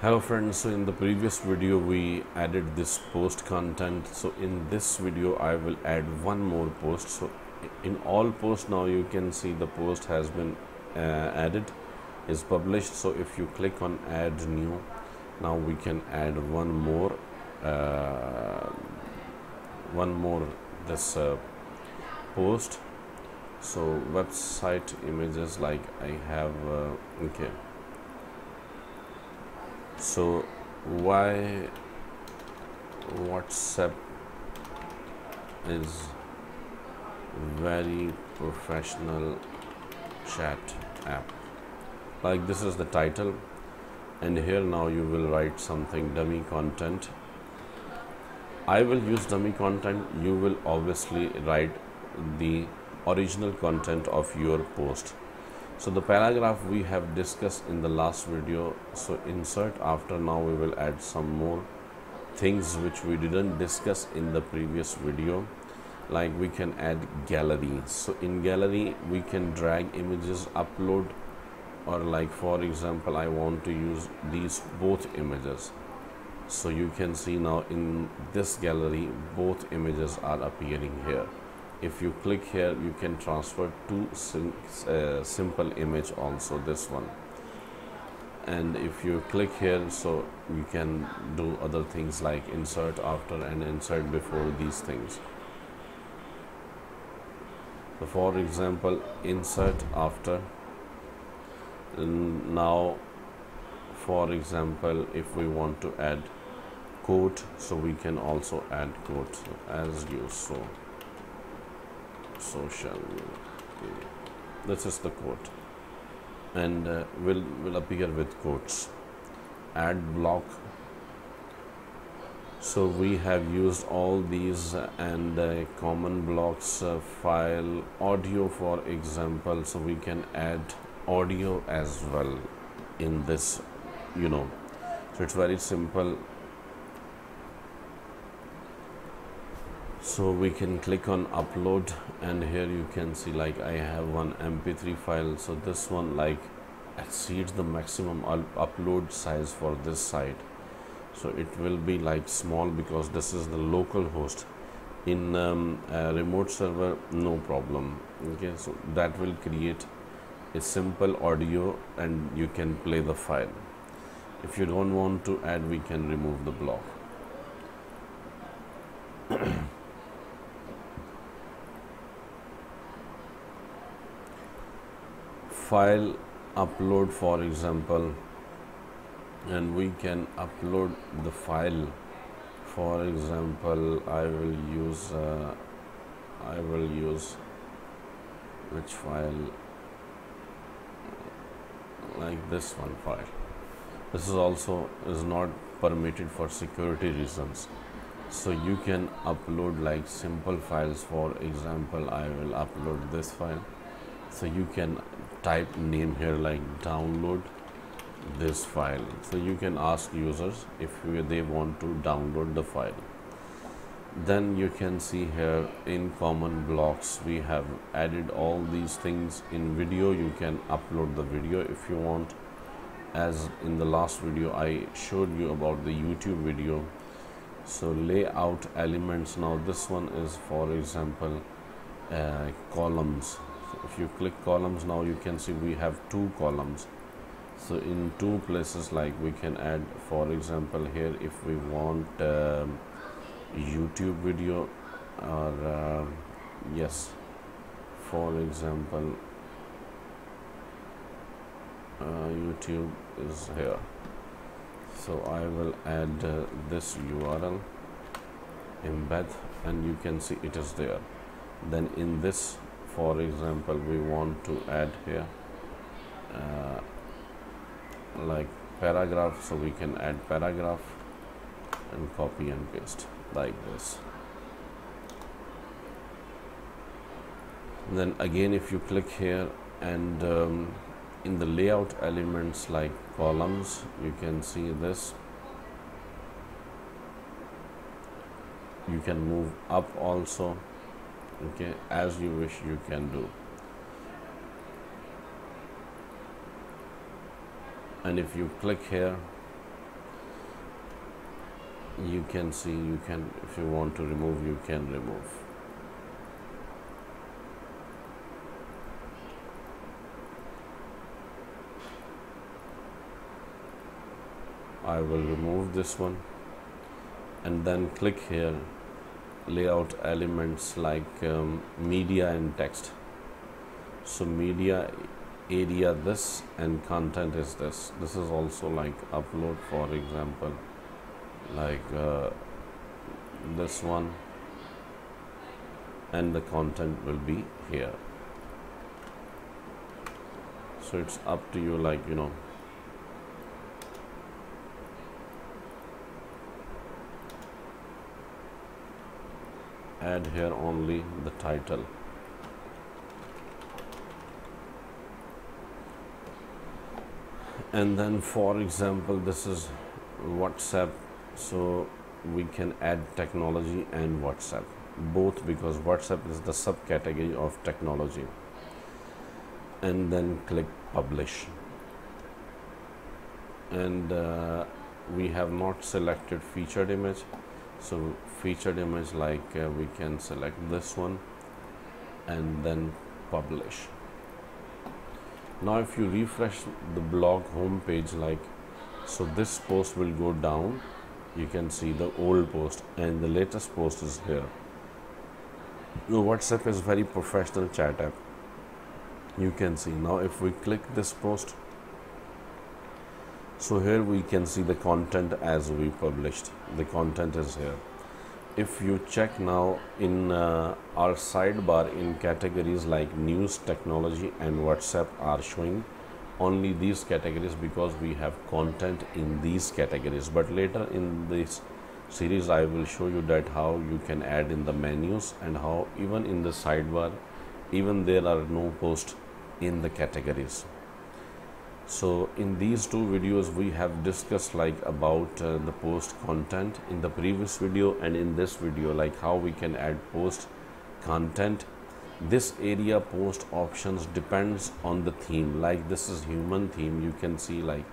Hello friends, so in the previous video we added this post content. So in this video I will add one more post. So in all posts now you can see the post has been added, is published. So if you click on add new, now we can add one more this post. So website images, like I have okay. So why WhatsApp is very professional chat app, like this is the title, and here now you will write something dummy content. I will use dummy content, you will obviously write the original content of your post. So the paragraph we have discussed in the last video. So insert after, now we will add some more things which we didn't discuss in the previous video. Like we can add gallery. So in gallery we can drag images, upload, or like for example I want to use these both images. So you can see now in this gallery both images are appearing here. If you click here, you can transfer to simple image also, this one. And if you click here, so you can do other things like insert after and insert before these things. So for example, insert after. Now for example, if we want to add quote, so we can also add quote as you saw. Social media. This is the quote, and will appear with quotes. Add block. So we have used all these and common blocks, file, audio for example. So we can add audio as well in this, so it's very simple. So we can click on upload, and here you can see like I have one mp3 file. So this one like exceeds the maximum upload size for this site. So it will be like small because this is the local host. In a remote server, no problem. Okay, so that will create a simple audio and you can play the file. If you don't want to add, we can remove the block. File upload for example, and we can upload the file. For example, I will use which file, like this one file. This is also not permitted for security reasons. So you can upload like simple files. For example, I will upload this file. So you can type name here like download this file. So you can ask users if they want to download the file. Then you can see here in common blocks we have added all these things. In video you can upload the video if you want, as in the last video I showed you about the YouTube video. So layout elements, now this one is for example columns. So if you click columns, now you can see we have two columns. So in two places, like we can add, for example here if we want YouTube video, or yes, for example YouTube is here. So I will add this URL, embed, and you can see it is there. Then in this, for example, we want to add here like paragraph, so we can add paragraph and copy and paste like this. Then again if you click here, and in the layout elements like columns, you can see this. You can move up also. Okay, as you wish you can do. and if you click here, you can see, you can, if you want to remove, you can remove. I will remove this one, and then click here, layout elements like media and text. So media area this, and content is this. This is also like upload, for example, like this one, and the content will be here. So it's up to you, like, you know. Add here only the title. And then, for example, this is WhatsApp, so we can add technology and WhatsApp both, because WhatsApp is the subcategory of technology. And then click publish. And we have not selected featured image, so featured image, like we can select this one and then publish. Now if you refresh the blog home page, like, so this post will go down, you can see the old post and the latest post is here. WhatsApp is very professional chat app, you can see. Now if we click this post, so here we can see the content as we published, the content is here. If you check now in our sidebar, in categories like news, technology and WhatsApp are showing only these categories because we have content in these categories. But later in this series I will show you that how you can add in the menus, and how even in the sidebar, even there are no posts in the categories. So in these two videos we have discussed like about the post content in the previous video, and in this video like how we can add post content. This area post options depends on the theme, like this is human theme. You can see like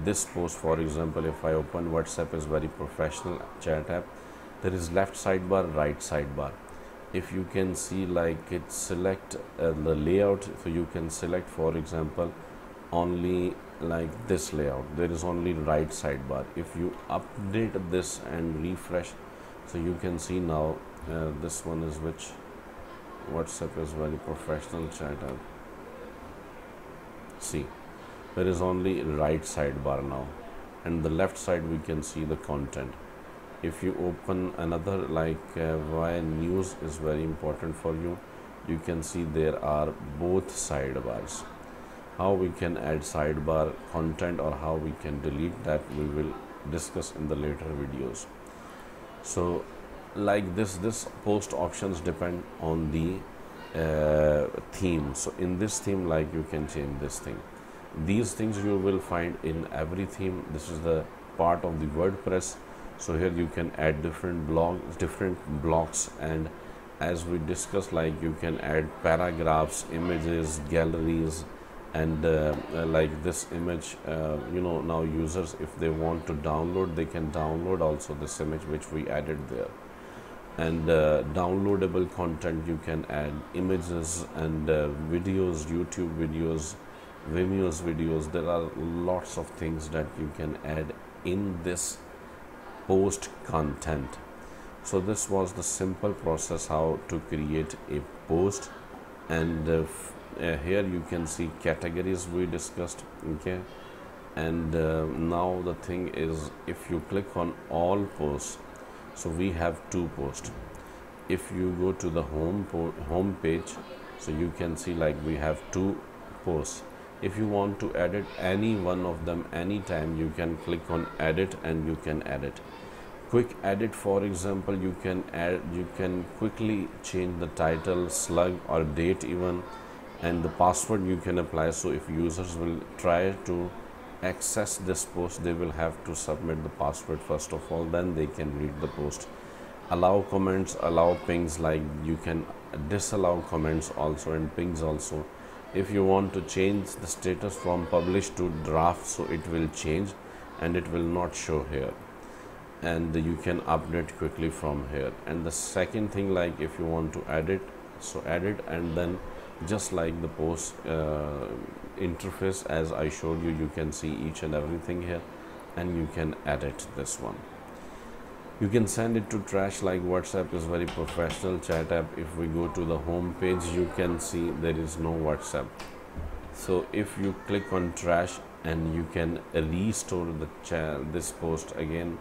this post, for example, if I open WhatsApp is very professional chat app, there is left sidebar, right sidebar. If you can see like it select the layout, so you can select, for example, only like this layout, there is only right sidebar. If you update this and refresh, so you can see now this one is which WhatsApp is very professional chat app. See, there is only right sidebar now, and the left side we can see the content. If you open another like why news is very important for you, you can see there are both sidebars. How we can add sidebar content or how we can delete that, we will discuss in the later videos. So like this post options depend on the theme. So in this theme, like you can change this thing. These things you will find in every theme. This is the part of the WordPress. So here you can add different blocks, and as we discussed, like you can add paragraphs, images, galleries, and like this image, you know, now users, if they want to download, they can download also this image which we added there. And downloadable content, you can add images and videos, YouTube videos, Vimeo's videos. There are lots of things that you can add in this post content. So this was the simple process how to create a post. And here you can see categories we discussed, okay. And now the thing is, if you click on all posts, so we have two posts. If you go to the home page, so you can see like we have two posts. If you want to edit any one of them anytime, you can click on edit and you can edit. Quick edit, for example, you can quickly change the title, slug or date even, and the password you can apply. So if users will try to access this post, they will have to submit the password first of all, then they can read the post. Allow comments, allow pings, like you can disallow comments also and pings also. If you want to change the status from published to draft, so it will change and it will not show here. and you can update quickly from here. And the second thing, like if you want to edit, so edit, and then just like the post interface as I showed you, you can see each and everything here, and you can edit this one. You can send it to trash, like WhatsApp is very professional chat app. If we go to the home page, you can see there is no WhatsApp. So if you click on trash, and you can restore this post again,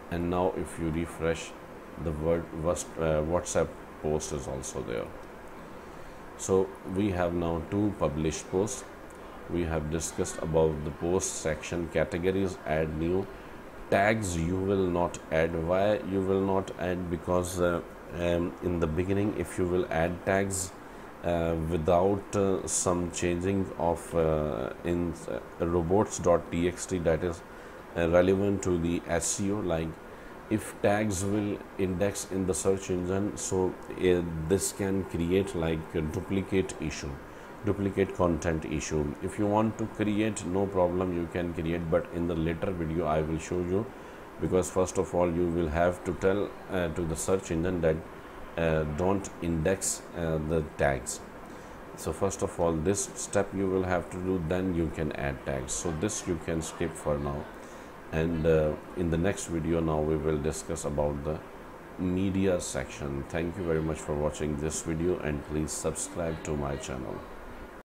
and now if you refresh, the WhatsApp post is also there. So we have now 2 published posts. We have discussed about the post section categories, add new tags. You will not add. Why you will not add? Because in the beginning, if you will add tags without some changing of in robots.txt, that is relevant to the SEO, like if tags will index in the search engine, so this can create like a duplicate content issue. If you want to create, no problem, you can create, but in the later video I will show you, because first of all you will have to tell to the search engine that don't index the tags. So first of all this step you will have to do, then you can add tags. So this you can skip for now, and in the next video now we will discuss about the media section. Thank you very much for watching this video, and please subscribe to my channel.